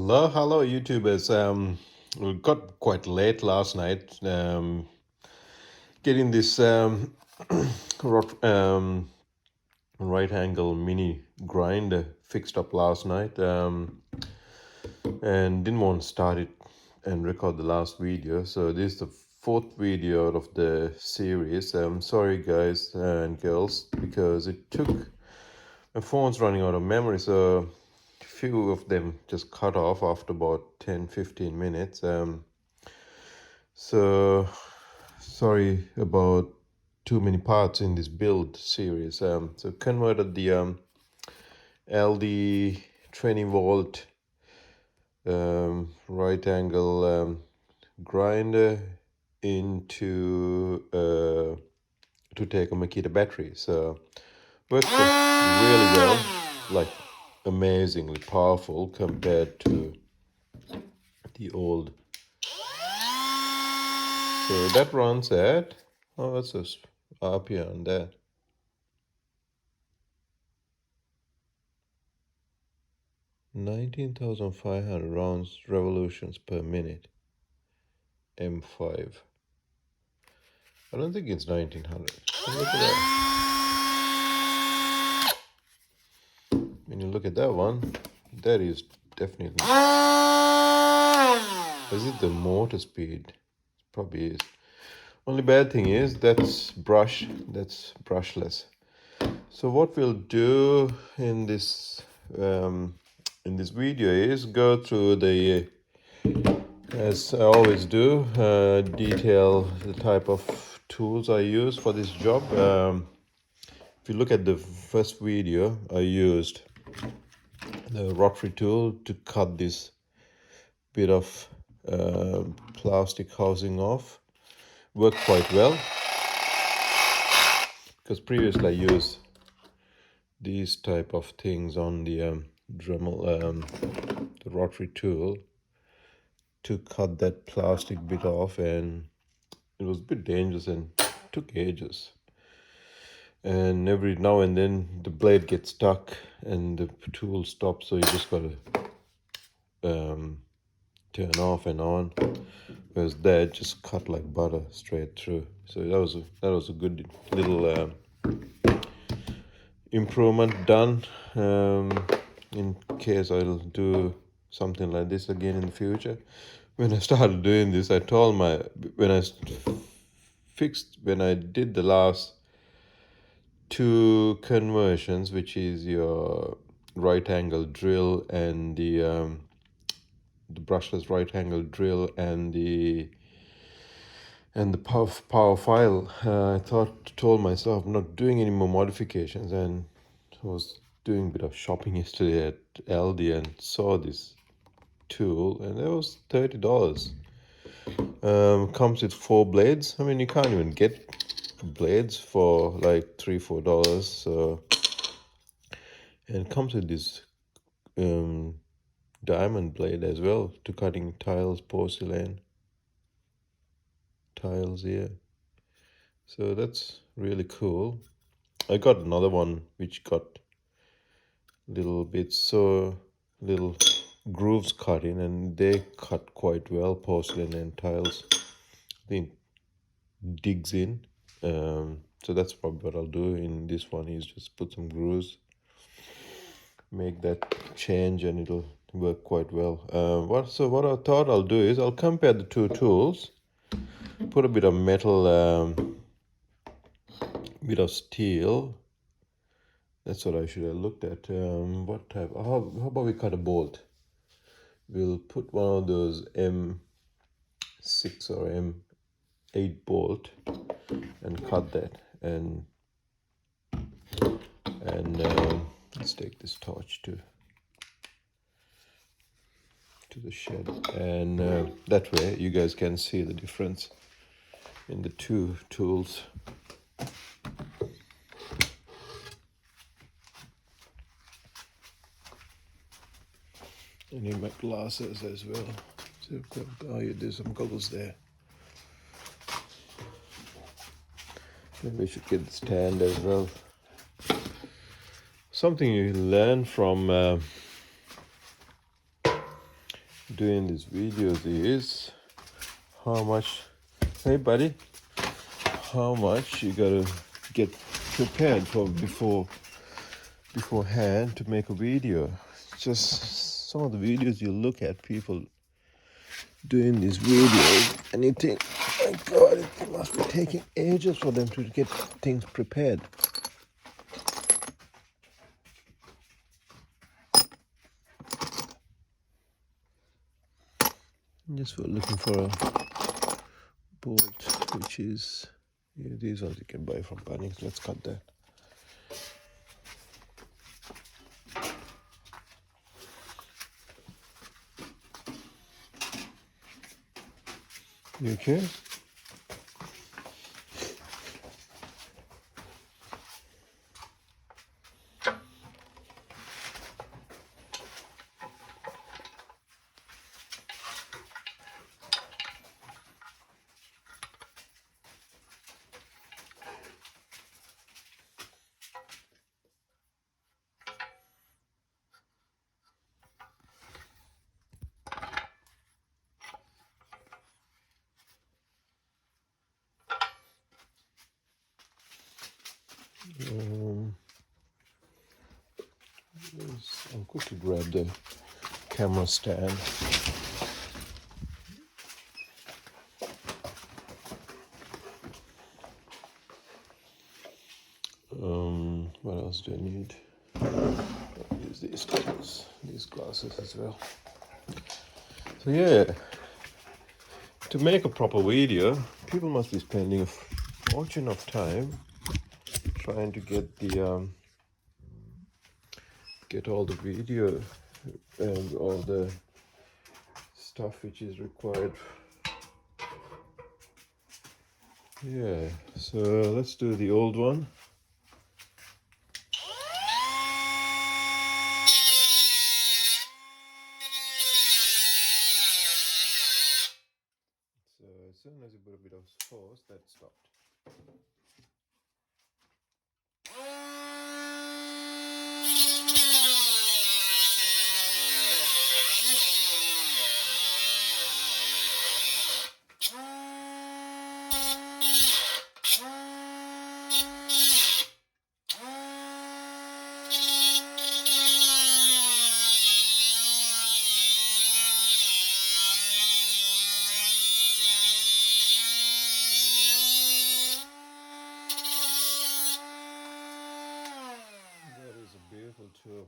Hello, YouTubers. We got quite late last night getting this right angle mini grinder fixed up last night, and didn't want to start it and record the last video. So this is the fourth video out of the series. Sorry, guys and girls, because it took my phone's running out of memory, so few of them just cut off after about 10-15 minutes. So sorry about too many parts in this build series. So converted the ALDi 20 volt right angle grinder into to take a Mikita battery. So works really well, like amazingly powerful compared to the old. So that runs at, oh, that's just up here on that. $19,500 rounds revolutions per minute. M5. I don't think it's 1900. Look at that. When you look at that one, that is definitely. Is it the motor speed? It probably is. Only bad thing is that's brushless. So what we'll do in this video is go through the, as I always do, detail the type of tools I use for this job. If you look at the first video, I used the rotary tool to cut this bit of plastic housing off. Worked quite well, because previously I used these type of things on the Dremel, the rotary tool, to cut that plastic bit off, and it was a bit dangerous and took ages. And every now and then the blade gets stuck and the tool stops, so you just gotta turn off and on. Whereas that just cut like butter straight through. So that was a good little improvement done. In case I'll do something like this again in the future. When I started doing this, I told when I did the last two conversions, which is your right angle drill and the brushless right angle drill and the power file, I told myself I'm not doing any more modifications, and I was doing a bit of shopping yesterday at ALDi and saw this tool, and it was $30. Comes with 4 blades. I mean, you can't even get blades for like $3-4. So, and comes with this diamond blade as well to cutting tiles, porcelain tiles here. So that's really cool. I got another one which got little grooves cut in, and they cut quite well, porcelain and tiles. I think digs in. So that's probably what I'll do in this one, is just put some grooves, make that change, and it'll work quite well. What I thought I'll do is I'll compare the two tools, put a bit of metal, bit of steel. That's what I should have looked at. What type? How about we cut a bolt? We'll put one of those M6 or M8 bolt and cut that. And let's take this torch to the shed, and that way you guys can see the difference in the two tools. I need my glasses as well. So yeah, there's some goggles there. Maybe we should get the stand as well. Something you learn from doing these videos is how much, hey buddy, how much you gotta get prepared for beforehand to make a video. Just some of the videos you look at people doing these videos and you think, oh my god, it must be taking ages for them to get things prepared. Just looking for a bolt, which is, yeah, these ones you can buy from Bunnings. Let's cut that. You okay? I'll quickly grab the camera stand. What else do I need? I'll use these glasses as well. So yeah, to make a proper video, people must be spending a fortune of time trying to get the get all the video and all the stuff which is required. Yeah, so let's do the old one. So as soon as you put a bit of force, that stopped. Tool.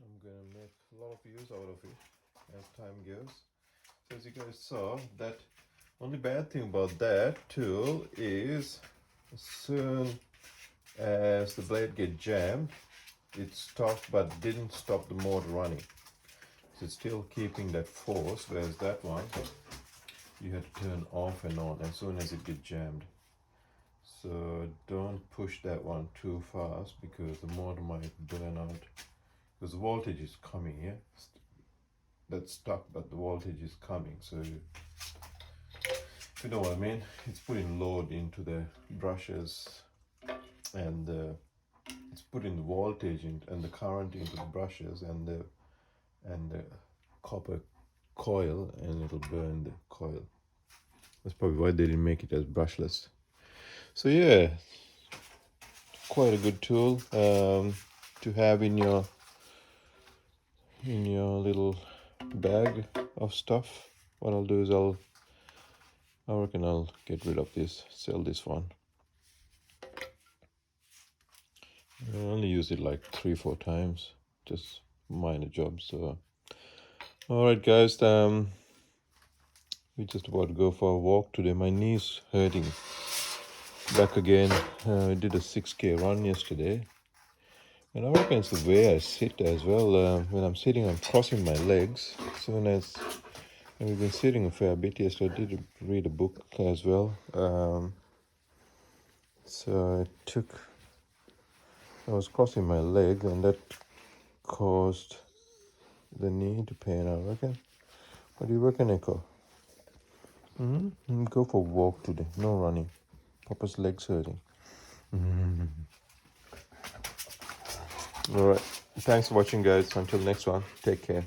I'm gonna make a lot of use out of it as time goes. So as you guys saw, that only bad thing about that tool is as soon as the blade get jammed, it stopped but didn't stop the motor running. So it's still keeping that force, whereas that one you had to turn off and on as soon as it get jammed. So don't push that one too fast because the motor might burn out. Because the voltage is coming, yeah? That's stuck, but the voltage is coming. So if you know what I mean, it's putting load into the brushes and it's putting the voltage in, and the current into the brushes and the copper coil, and it'll burn the coil. That's probably why they didn't make it as brushless. So yeah, quite a good tool to have in your little bag of stuff. What I'll do is I reckon I'll get rid of this, sell this one. I only use it like 3-4 times, just minor jobs. So all right guys, we're just about to go for a walk today. My knee's hurting back again. I did a 6K run yesterday, and I reckon it's the way I sit as well. When I'm sitting, I'm crossing my legs. Soon as, and we've been sitting a fair bit yesterday. I did read a book as well. So I was crossing my leg, and that caused the knee to pain, I reckon. What do you reckon, Echo? Go for a walk today. No running. Papa's legs hurting. All right. Thanks for watching, guys. Until next one. Take care.